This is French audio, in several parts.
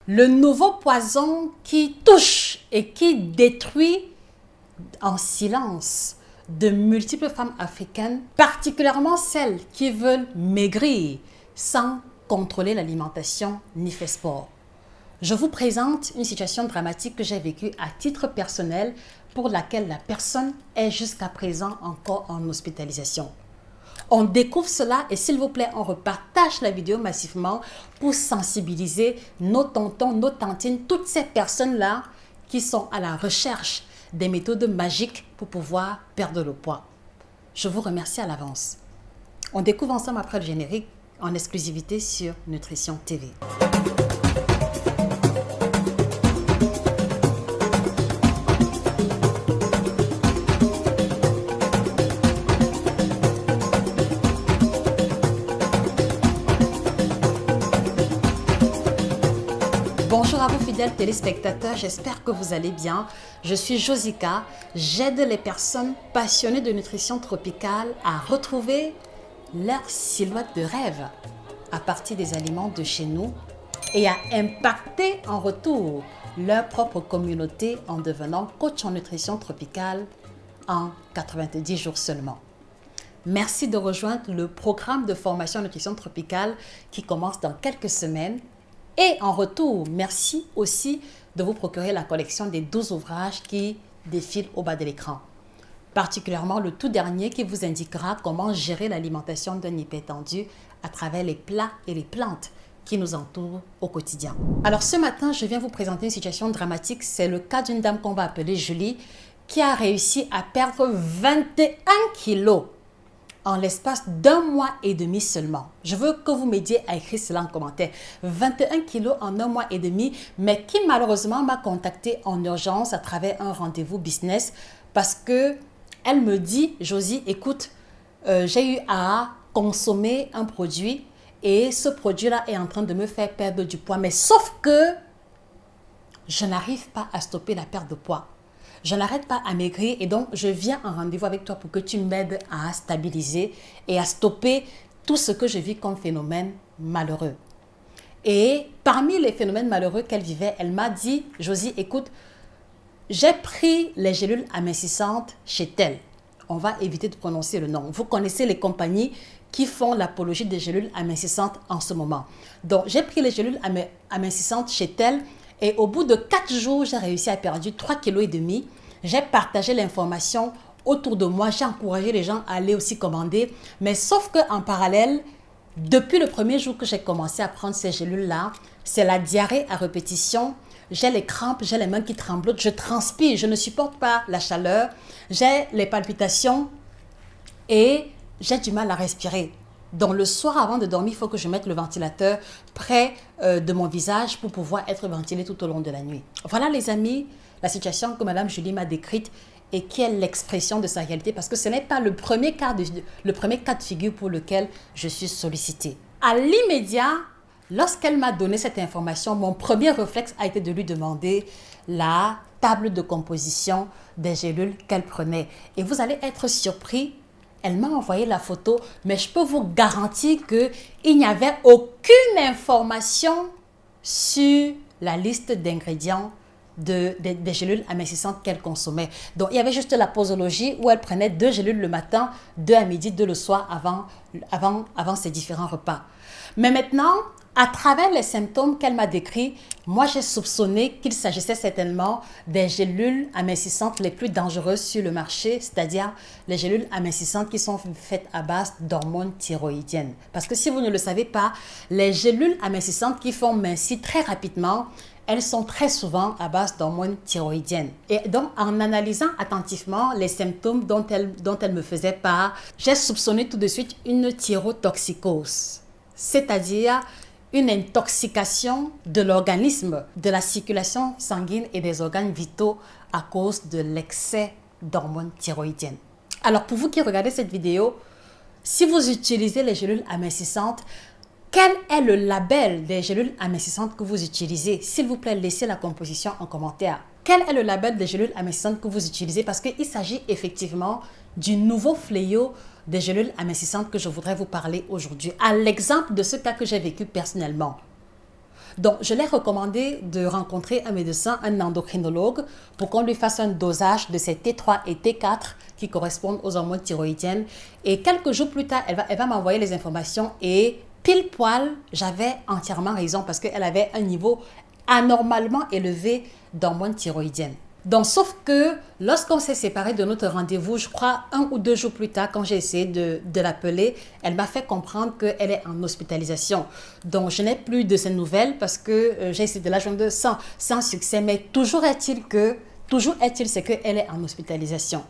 Le nouveau poison qui touche et qui détruit en silence de multiples femmes africaines, particulièrement celles qui veulent maigrir sans contrôler l'alimentation ni faire sport. Je vous présente une situation dramatique que j'ai vécue à titre personnel pour laquelle la personne est jusqu'à présent encore en hospitalisation. On découvre cela et s'il vous plaît, on repartage la vidéo massivement pour sensibiliser nos tontons, nos tantines, toutes ces personnes-là qui sont à la recherche des méthodes magiques pour pouvoir perdre le poids. Je vous remercie à l'avance. On découvre ensemble après le générique en exclusivité sur Nutrition TV. Bonjour à vous fidèles téléspectateurs, j'espère que vous allez bien. Je suis Josica, j'aide les personnes passionnées de nutrition tropicale à retrouver leur silhouette de rêve à partir des aliments de chez nous et à impacter en retour leur propre communauté en devenant coach en nutrition tropicale en 90 jours seulement. Merci de rejoindre le programme de formation en nutrition tropicale qui commence dans quelques semaines. Et en retour, merci aussi de vous procurer la collection des 12 ouvrages qui défilent au bas de l'écran. Particulièrement le tout dernier qui vous indiquera comment gérer l'alimentation d'un hypertendu à travers les plats et les plantes qui nous entourent au quotidien. Alors ce matin, je viens vous présenter une situation dramatique. C'est le cas d'une dame qu'on va appeler Julie qui a réussi à perdre 21 kilos en l'espace d'un mois et demi seulement. Je veux que vous m'aidiez à écrire cela en commentaire. 21 kilos en un mois et demi, mais qui malheureusement m'a contacté en urgence à travers un rendez-vous business parce que elle me dit, Josie, écoute, j'ai eu à consommer un produit et ce produit-là est en train de me faire perdre du poids. Mais sauf que je n'arrive pas à stopper la perte de poids. Je n'arrête pas à maigrir et donc je viens en rendez-vous avec toi pour que tu m'aides à stabiliser et à stopper tout ce que je vis comme phénomène malheureux. Et parmi les phénomènes malheureux qu'elle vivait, elle m'a dit, Josie, écoute, j'ai pris les gélules amincissantes chez tel. On va éviter de prononcer le nom. Vous connaissez les compagnies qui font l'apologie des gélules amincissantes en ce moment. Donc, j'ai pris les gélules amincissantes chez tel. Et au bout de 4 jours, j'ai réussi à perdre 3,5 kg. J'ai partagé l'information autour de moi. J'ai encouragé les gens à aller aussi commander. Mais sauf qu'en parallèle, depuis le premier jour que j'ai commencé à prendre ces gélules-là, c'est la diarrhée à répétition. J'ai les crampes, j'ai les mains qui tremblotent, je transpire, je ne supporte pas la chaleur. J'ai les palpitations et j'ai du mal à respirer. Donc le soir avant de dormir, il faut que je mette le ventilateur près de mon visage pour pouvoir être ventilé tout au long de la nuit. Voilà les amis, la situation que Madame Julie m'a décrite et qui est l'expression de sa réalité parce que ce n'est pas le premier cas de figure pour lequel je suis sollicitée. À l'immédiat, lorsqu'elle m'a donné cette information, mon premier réflexe a été de lui demander la table de composition des gélules qu'elle prenait. Et vous allez être surpris. Elle m'a envoyé la photo, mais je peux vous garantir qu'il n'y avait aucune information sur la liste d'ingrédients des gélules amincissantes qu'elle consommait. Donc, il y avait juste la posologie où elle prenait 2 gélules le matin, 2 à midi, 2 le soir avant ses différents repas. Mais maintenant, à travers les symptômes qu'elle m'a décrits, moi j'ai soupçonné qu'il s'agissait certainement des gélules amincissantes les plus dangereuses sur le marché, c'est-à-dire les gélules amincissantes qui sont faites à base d'hormones thyroïdiennes. Parce que si vous ne le savez pas, les gélules amincissantes qui font mincir très rapidement, elles sont très souvent à base d'hormones thyroïdiennes. Et donc, en analysant attentivement les symptômes dont elle me faisait part, j'ai soupçonné tout de suite une thyrotoxicose, c'est-à-dire une intoxication de l'organisme, de la circulation sanguine et des organes vitaux à cause de l'excès d'hormones thyroïdiennes. Alors, pour vous qui regardez cette vidéo, si vous utilisez les gélules amincissantes, quel est le label des gélules amincissantes que vous utilisez? S'il vous plaît, laissez la composition en commentaire. Quel est le label des gélules amincissantes que vous utilisez? Parce qu'il s'agit effectivement du nouveau fléau des gélules amincissantes que je voudrais vous parler aujourd'hui, à l'exemple de ce cas que j'ai vécu personnellement. Donc, je l'ai recommandé de rencontrer un médecin, un endocrinologue, pour qu'on lui fasse un dosage de ces T3 et T4 qui correspondent aux hormones thyroïdiennes. Et quelques jours plus tard, elle va m'envoyer les informations et pile poil, j'avais entièrement raison parce qu'elle avait un niveau anormalement élevé d'hormones thyroïdiennes. Donc, sauf que lorsqu'on s'est séparés de notre rendez-vous, je crois 1 ou 2 jours plus tard, quand j'ai essayé de l'appeler, elle m'a fait comprendre qu'elle est en hospitalisation. Donc, je n'ai plus de ses nouvelles parce que j'ai essayé de la joindre sans succès. Mais toujours est-il c'est qu'elle est en hospitalisation.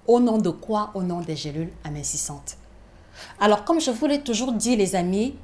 Au nom de quoi? Au nom des gélules amincissantes. Alors, comme je vous l'ai toujours dit, les amis,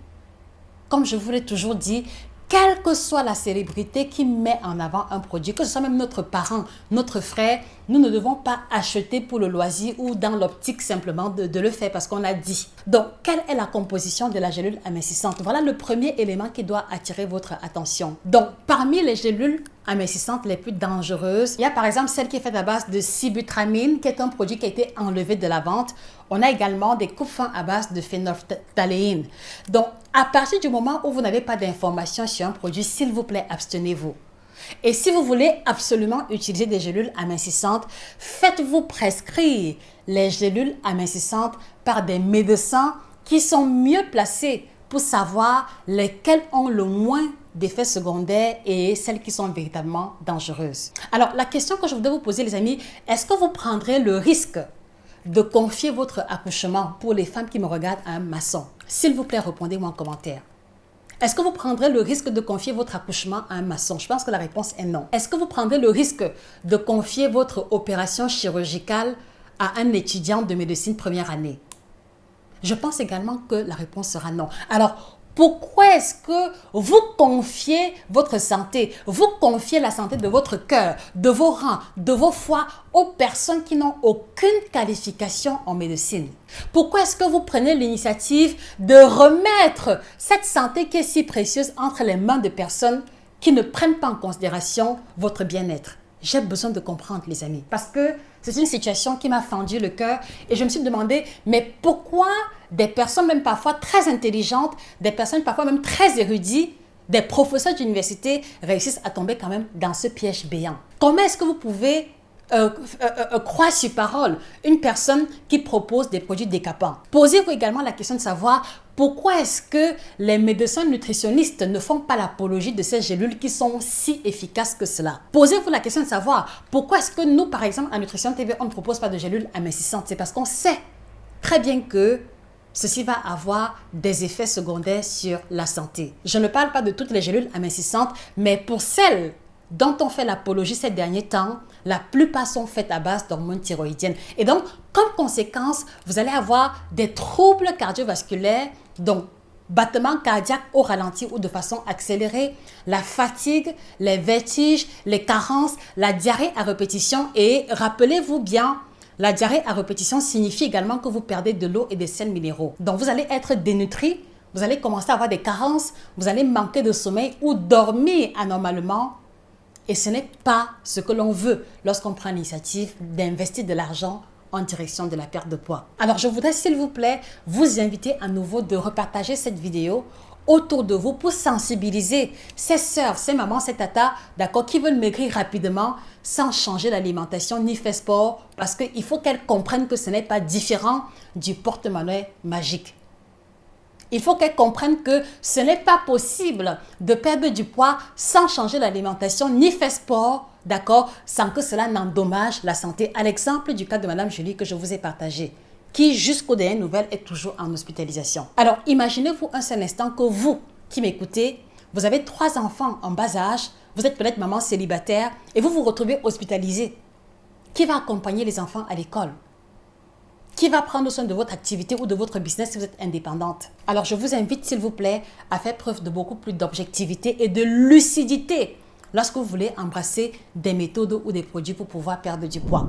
quelle que soit la célébrité qui met en avant un produit, que ce soit même notre parent, notre frère, nous ne devons pas acheter pour le loisir ou dans l'optique simplement de le faire parce qu'on a dit. Donc, quelle est la composition de la gélule amincissante? Voilà le premier élément qui doit attirer votre attention. Donc, parmi les gélules amincissantes les plus dangereuses, il y a par exemple celle qui est faite à base de sibutramine, qui est un produit qui a été enlevé de la vente. On a également des coupes-fins à base de phénolphtaléine. Donc, à partir du moment où vous n'avez pas d'informations sur un produit, s'il vous plaît, abstenez-vous. Et si vous voulez absolument utiliser des gélules amincissantes, faites-vous prescrire les gélules amincissantes par des médecins qui sont mieux placés pour savoir lesquelles ont le moins d'effets secondaires et celles qui sont véritablement dangereuses. Alors, la question que je voudrais vous poser, les amis, est-ce que vous prendrez le risque de confier votre accouchement pour les femmes qui me regardent à un maçon? S'il vous plaît, répondez-moi en commentaire. Est-ce que vous prendrez le risque de confier votre accouchement à un maçon? Je pense que la réponse est non. Est-ce que vous prendrez le risque de confier votre opération chirurgicale à un étudiant de médecine première année? Je pense également que la réponse sera non. Alors, pourquoi est-ce que vous confiez votre santé, vous confiez la santé de votre cœur, de vos reins, de vos foies aux personnes qui n'ont aucune qualification en médecine? Pourquoi est-ce que vous prenez l'initiative de remettre cette santé qui est si précieuse entre les mains de personnes qui ne prennent pas en considération votre bien-être? J'ai besoin de comprendre, les amis, parce que c'est une situation qui m'a fendu le cœur et je me suis demandé, mais pourquoi des personnes même parfois très intelligentes, des personnes parfois même très érudites, des professeurs d'université réussissent à tomber quand même dans ce piège béant? Comment est-ce que vous pouvez croire sur parole une personne qui propose des produits décapants? Posez-vous également la question de savoir pourquoi est-ce que les médecins nutritionnistes ne font pas l'apologie de ces gélules qui sont si efficaces que cela? Posez-vous la question de savoir pourquoi est-ce que nous, par exemple, en Nutrition TV, on ne propose pas de gélules amincissantes? C'est parce qu'on sait très bien que ceci va avoir des effets secondaires sur la santé. Je ne parle pas de toutes les gélules amincissantes, mais pour celles dont on fait l'apologie ces derniers temps, la plupart sont faites à base d'hormones thyroïdiennes. Et donc, comme conséquence, vous allez avoir des troubles cardiovasculaires, donc battements cardiaques au ralenti ou de façon accélérée, la fatigue, les vertiges, les carences, la diarrhée à répétition. Et rappelez-vous bien, la diarrhée à répétition signifie également que vous perdez de l'eau et des sels minéraux. Donc, vous allez être dénutri, vous allez commencer à avoir des carences, vous allez manquer de sommeil ou dormir anormalement. Et ce n'est pas ce que l'on veut lorsqu'on prend l'initiative d'investir de l'argent en direction de la perte de poids. Alors, je voudrais, s'il vous plaît, vous inviter à nouveau de repartager cette vidéo autour de vous pour sensibiliser ces sœurs, ces mamans, ces tatas, d'accord, qui veulent maigrir rapidement sans changer l'alimentation ni faire sport, parce qu'il faut qu'elles comprennent que ce n'est pas différent du porte-monnaie magique. Il faut qu'elles comprennent que ce n'est pas possible de perdre du poids sans changer l'alimentation ni faire sport, d'accord, sans que cela n'endommage la santé. À l'exemple du cas de Madame Julie que je vous ai partagé, qui jusqu'aux dernières nouvelles est toujours en hospitalisation. Alors, imaginez-vous un seul instant que vous, qui m'écoutez, vous avez 3 enfants en bas âge, vous êtes peut-être maman célibataire et vous vous retrouvez hospitalisé. Qui va accompagner les enfants à l'école? Qui va prendre soin de votre activité ou de votre business si vous êtes indépendante? Alors, je vous invite, s'il vous plaît, à faire preuve de beaucoup plus d'objectivité et de lucidité lorsque vous voulez embrasser des méthodes ou des produits pour pouvoir perdre du poids.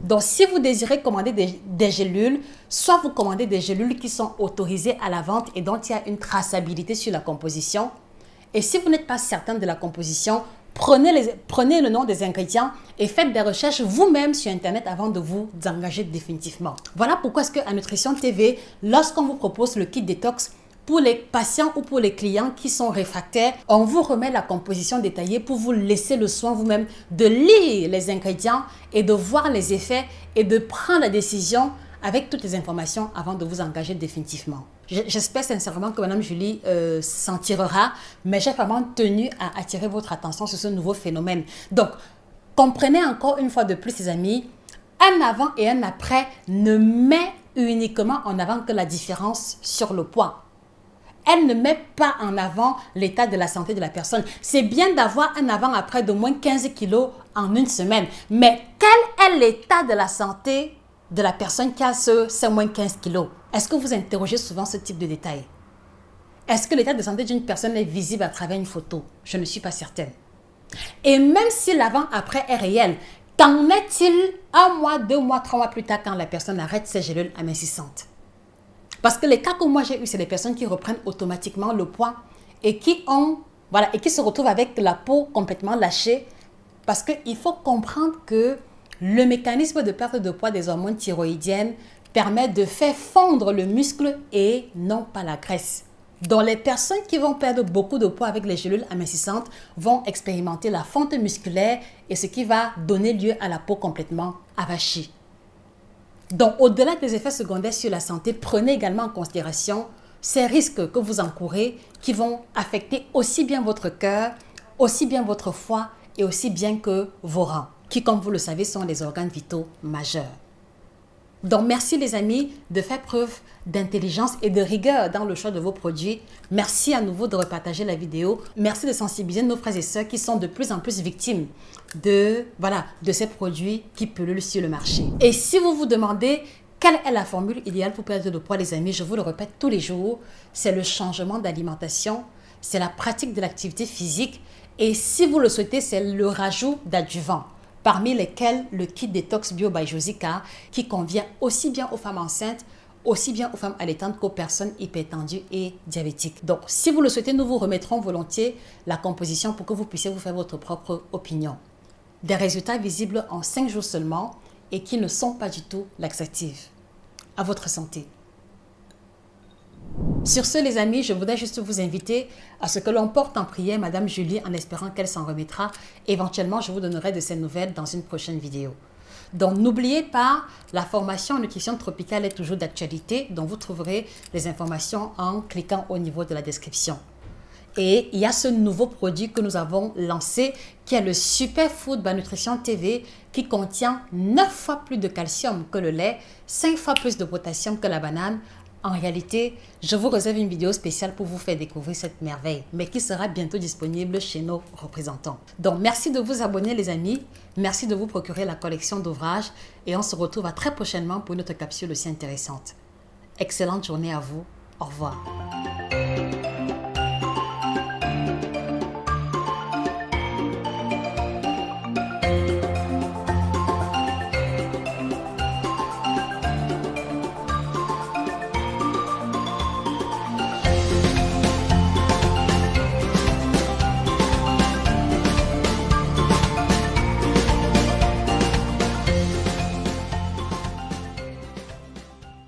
Donc, si vous désirez commander des gélules, soit vous commandez des gélules qui sont autorisées à la vente et dont il y a une traçabilité sur la composition. Et si vous n'êtes pas certain de la composition, Prenez le nom des ingrédients et faites des recherches vous-même sur Internet avant de vous engager définitivement. Voilà pourquoi est-ce qu'à Nutrition TV, lorsqu'on vous propose le kit détox, pour les patients ou pour les clients qui sont réfractaires, on vous remet la composition détaillée pour vous laisser le soin vous-même de lire les ingrédients et de voir les effets et de prendre la décision avec toutes les informations avant de vous engager définitivement. J'espère sincèrement que Madame Julie s'en tirera, mais j'ai vraiment tenu à attirer votre attention sur ce nouveau phénomène. Donc, comprenez encore une fois de plus, les amis, un avant et un après ne met uniquement en avant que la différence sur le poids. Elle ne met pas en avant l'état de la santé de la personne. C'est bien d'avoir un avant-après de moins 15 kilos en une semaine, mais quel est l'état de la santé de la personne qui a ces moins 15 kilos? Est-ce que vous interrogez souvent ce type de détails? Est-ce que l'état de santé d'une personne est visible à travers une photo? Je ne suis pas certaine. Et même si l'avant-après est réel, qu'en est-il 1 mois, 2 mois, 3 mois plus tard quand la personne arrête ses gélules amincissantes? Parce que les cas que moi j'ai eu, c'est des personnes qui reprennent automatiquement le poids et qui se retrouvent avec la peau complètement lâchée. Parce qu'il faut comprendre que le mécanisme de perte de poids des hormones thyroïdiennes permet de faire fondre le muscle et non pas la graisse. Donc les personnes qui vont perdre beaucoup de poids avec les gélules amincissantes vont expérimenter la fonte musculaire et ce qui va donner lieu à la peau complètement avachie. Donc, au-delà des effets secondaires sur la santé, prenez également en considération ces risques que vous encourez qui vont affecter aussi bien votre cœur, aussi bien votre foie et aussi bien que vos reins, qui, comme vous le savez, sont les organes vitaux majeurs. Donc, merci les amis de faire preuve d'intelligence et de rigueur dans le choix de vos produits. Merci à nouveau de repartager la vidéo. Merci de sensibiliser nos frères et sœurs qui sont de plus en plus victimes de ces produits qui pullulent sur le marché. Et si vous vous demandez quelle est la formule idéale pour perdre de poids, les amis, je vous le répète tous les jours, c'est le changement d'alimentation, c'est la pratique de l'activité physique et si vous le souhaitez, c'est le rajout d'adjuvants, parmi lesquels le kit détox bio by Josica qui convient aussi bien aux femmes enceintes, aussi bien aux femmes allaitantes qu'aux personnes hypertendues et diabétiques. Donc, si vous le souhaitez, nous vous remettrons volontiers la composition pour que vous puissiez vous faire votre propre opinion. Des résultats visibles en 5 jours seulement et qui ne sont pas du tout laxatifs. À votre santé. Sur ce, les amis, je voudrais juste vous inviter à ce que l'on porte en prière Madame Julie en espérant qu'elle s'en remettra. Éventuellement, je vous donnerai de ses nouvelles dans une prochaine vidéo. Donc, n'oubliez pas, la formation en nutrition tropicale est toujours d'actualité. Donc, vous trouverez les informations en cliquant au niveau de la description. Et il y a ce nouveau produit que nous avons lancé qui est le Superfood by Nutrition TV qui contient 9 fois plus de calcium que le lait, 5 fois plus de potassium que la banane. En réalité, je vous réserve une vidéo spéciale pour vous faire découvrir cette merveille, mais qui sera bientôt disponible chez nos représentants. Donc, merci de vous abonner les amis, merci de vous procurer la collection d'ouvrages et on se retrouve à très prochainement pour une autre capsule aussi intéressante. Excellente journée à vous, au revoir.